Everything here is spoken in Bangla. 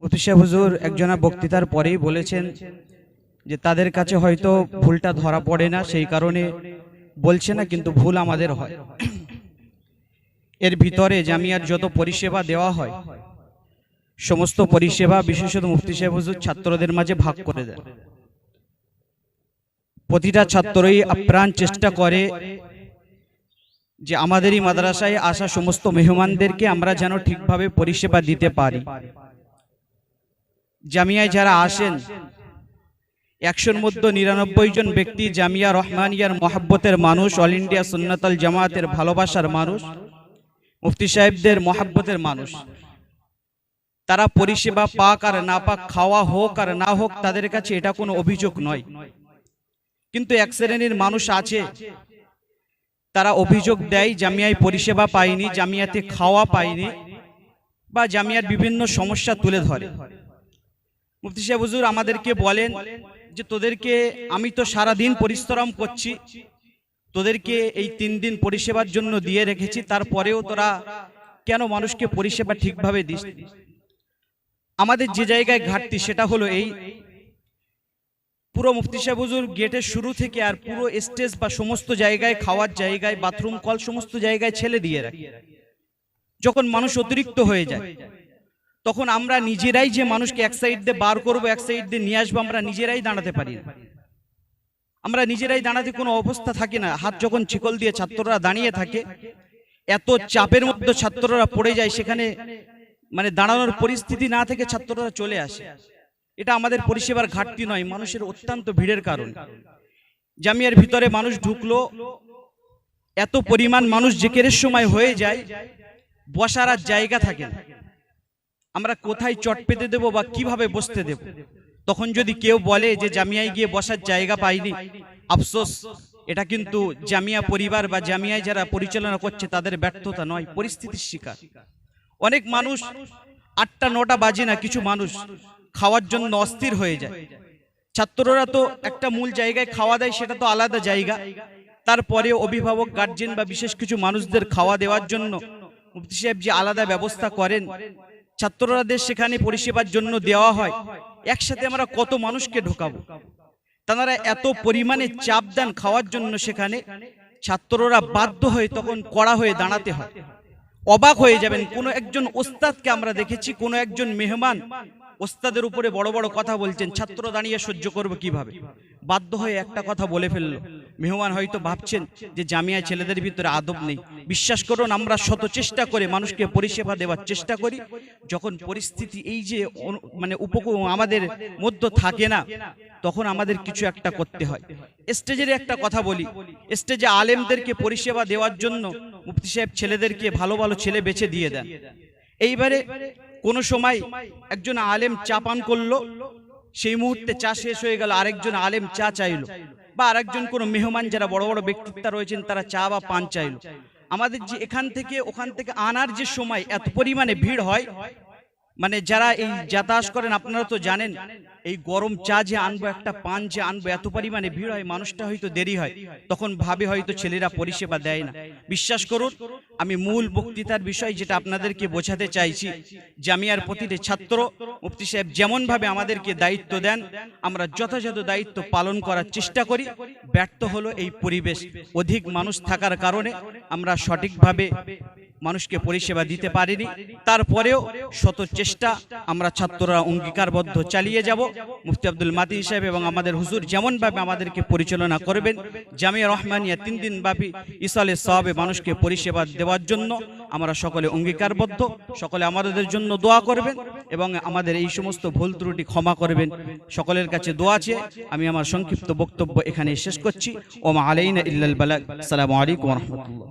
মুফতি সাহেব হুজুর একজনা বক্তৃতার পরেই বলেছেন যে তাদের কাছে হয়তো ভুলটা ধরা পড়ে না, সেই কারণে বলছে না, কিন্তু ভুল আমাদের হয়। এর ভিতরে জামিয়ার যত পরিষেবা দেওয়া হয় সমস্ত পরিষেবা বিশেষত মুফতি সাহেব হুজুর ছাত্রদের মাঝে ভাগ করে দেন। প্রতিটা ছাত্রই আপ্রাণ চেষ্টা করে যে আমাদেরই মাদ্রাসায় আসা সমস্ত মেহমানদেরকে আমরা যেন ঠিকভাবে পরিষেবা দিতে পারি। জামিয়ায় যারা আসেন 100-র মধ্যে 99 জন ব্যক্তি জামিয়া রহমানিয়ার মহাব্বতের মানুষ, অল ইন্ডিয়া সুন্নাতুল জামাতের ভালোবাসার মানুষ, মুফতি সাহেবদের মহাব্বতের মানুষ। তারা পরিষেবা পাক আর না পাক, খাওয়া হোক আর না হোক, তাদের কাছে এটা কোনো অভিযোগ নয়। কিন্তু এক শ্রেণীর মানুষ আছে তারা অভিযোগ দেয় জামিয়ায় পরিষেবা পায়নি, জামিয়াতে খাওয়া পায়নি, বা জামিয়ার বিভিন্ন সমস্যা তুলে ধরে। মুফতি সাহেব হুজুর আমাদেরকে বলেন যে তোদেরকে আমি তো সারা দিন পরিশ্রম করছি, তোদেরকে এই 3 দিন পরিষেবার জন্য দিয়ে রেখেছি, তারপরেও তোরা কেন মানুষকে পরিষেবা ঠিকভাবে দিস? আমাদের যে জায়গায় ঘাটতি সেটা হলো এই, পুরো মুফতি সাহেব হুজুর গেটের শুরু থেকে আর পুরো স্টেজ বা সমস্ত জায়গায়, খাওয়ার জায়গায়, বাথরুম কল সমস্ত জায়গায় ছেলে দিয়ে রাখি। যখন মানুষ অতিরিক্ত হয়ে যায় তখন আমরা নিজেরাই যে মানুষকে এক সাইড দিয়ে বার করবো, এক সাইড দিয়ে নিয়ে আসবো, আমরা নিজেরাই দাঁড়াতে পারি না। আমরা নিজেরাই দাঁড়াতে কোনো অবস্থা থাকে না। হাত যখন শিকল দিয়ে ছাত্ররা দাঁড়িয়ে থাকে, এত চাপের মধ্যে ছাত্ররা পড়ে যায়, সেখানে মানে দাঁড়ানোর পরিস্থিতি না থেকে ছাত্ররা চলে আসে। এটা আমাদের পরিষেবার ঘাটতি নয়, মানুষের অত্যন্ত ভিড়ের কারণ। জামিয়ার ভিতরে মানুষ ঢুকলো, এত পরিমাণ মানুষ জিকিরের সময় হয়ে যায়, বসার আর জায়গা থাকে না। আমরা কোথায় চট পেতে দেব বা কিভাবে বসতে দেব? তখন যদি কেউ বলে যে জামিয়ায় গিয়ে বসার জায়গা পাইনি, আফসোস, এটা কিন্তু জামিয়া পরিবার বা জামিয়ায় যারা পরিচালনা করছে তাদের ব্যর্থতা নয়, পরিস্থিতির শিকার। অনেক মানুষ 8টা-9টা বাজে না, কিছু মানুষ খাওয়ার জন্য অস্থির হয়ে যায়। ছাত্ররা তো একটা মূল জায়গায় খাওয়া দেয়, সেটা তো আলাদা জায়গা। তারপরে অভিভাবক, গার্জেন বা বিশেষ কিছু মানুষদের খাওয়া দেওয়ার জন্য মুফতি সাহেব যে আলাদা ব্যবস্থা করেন, ছাত্ররাদের সেখানে পরিষেবার জন্য দেওয়া হয়। একসাথে আমরা কত মানুষকে ঢোকাবো? তারা এত পরিমাণে চাপ দেন খাওয়ার জন্য, সেখানে ছাত্ররা বাধ্য হয়ে তখন কড়া হয়ে দাঁড়াতে হয়। অবাক হয়ে যাবেন, কোনো একজন ওস্তাদকে আমরা দেখেছি, কোনো একজন মেহমান ওস্তাদের উপরে বড় বড় কথা বলছেন, ছাত্র দাঁড়িয়ে সহ্য করবে কিভাবে? বাধ্য হয়ে একটা কথা বলে ফেললো। মেহমান হয়তো ভাবছেন যে জামিয়া ছেলেদের ভিতরে আদব নেই। বিশ্বাস করুন, আমরা শত চেষ্টা করে মানুষকে পরিষেবা দেওয়ার চেষ্টা করি। যখন পরিস্থিতি এই যে মানে আমাদের মধ্যে থাকে না, তখন আমাদের কিছু একটা করতে হয়। স্টেজের একটা কথা বলি, স্টেজে আলেমদেরকে পরিষেবা দেওয়ার জন্য মুফতি সাহেব ছেলেদেরকে ভালো ভালো ছেলে বেছে দিয়ে দেন। এইবারে কোনো সময় একজন আলেম চা পান করলো, সেই মুহূর্তে চা শেষ হয়ে গেল, আরেকজন আলেম চা চাইলো, বা আরেকজন কোনো মেহমান যারা বড় বড় ব্যক্তিত্ব রয়েছেন তারা চা বা পান চাইলো। আমাদের যে এখান থেকে ওখান থেকে আনার যে সময় এত পরিমাণে ভিড় হয়, মানে যারা এই যাতায়াত করেন আপনারা তো জানেন, এই গরম চা যে আনবো, একটা পান যে আনবো, এত পরিমাণে ভিড় হয়, মানুষটা হয়তো দেরি হয়, তখন ভাবে হয়তো ছেলেরা পরিষেবা দেয় না। বিশ্বাস করুন, আমি মূল বক্তৃতার বিষয় যেটা আপনাদেরকে বোঝাতে চাইছি, জামিয়ার প্রতিটি ছাত্র মুফতি সাহেব যেমন ভাবে আমাদেরকে দায়িত্ব দেন, আমরা যথাযথ দায়িত্ব পালন করার চেষ্টা করি। ব্যর্থ হলো এই পরিবেশ, অধিক মানুষ থাকার কারণে আমরা সঠিকভাবে মানুষকে পরিষেবা দিতে পারিনি। তারপরেও শত চেষ্টা আমরা ছাত্ররা অঙ্গীকারবদ্ধ চালিয়ে যাব। মুফতি আব্দুল মাতি সাহেব এবং আমাদের হুজুর যেমন ভাবে আমাদেরকে পরিচালনা করবেন, জামিয়া রহমানিয়া 3 দিন ব্যাপী ইসালে সওয়াবে মানুষকে পরিষেবা দেওয়ার জন্য আমরা সকলে অঙ্গীকারবদ্ধ। সকলে আমাদের জন্য দোয়া করবেন এবং আমাদের এই সমস্ত ভুল ত্রুটি ক্ষমা করবেন। সকলের কাছে দোয়া আছে। আমি আমার সংক্ষিপ্ত বক্তব্য এখানে শেষ করছি। ওমা আলাইনা ইল্লাল বালাগ। আসসালামু আলাইকুম ওয়া রাহমাতুল্লাহ।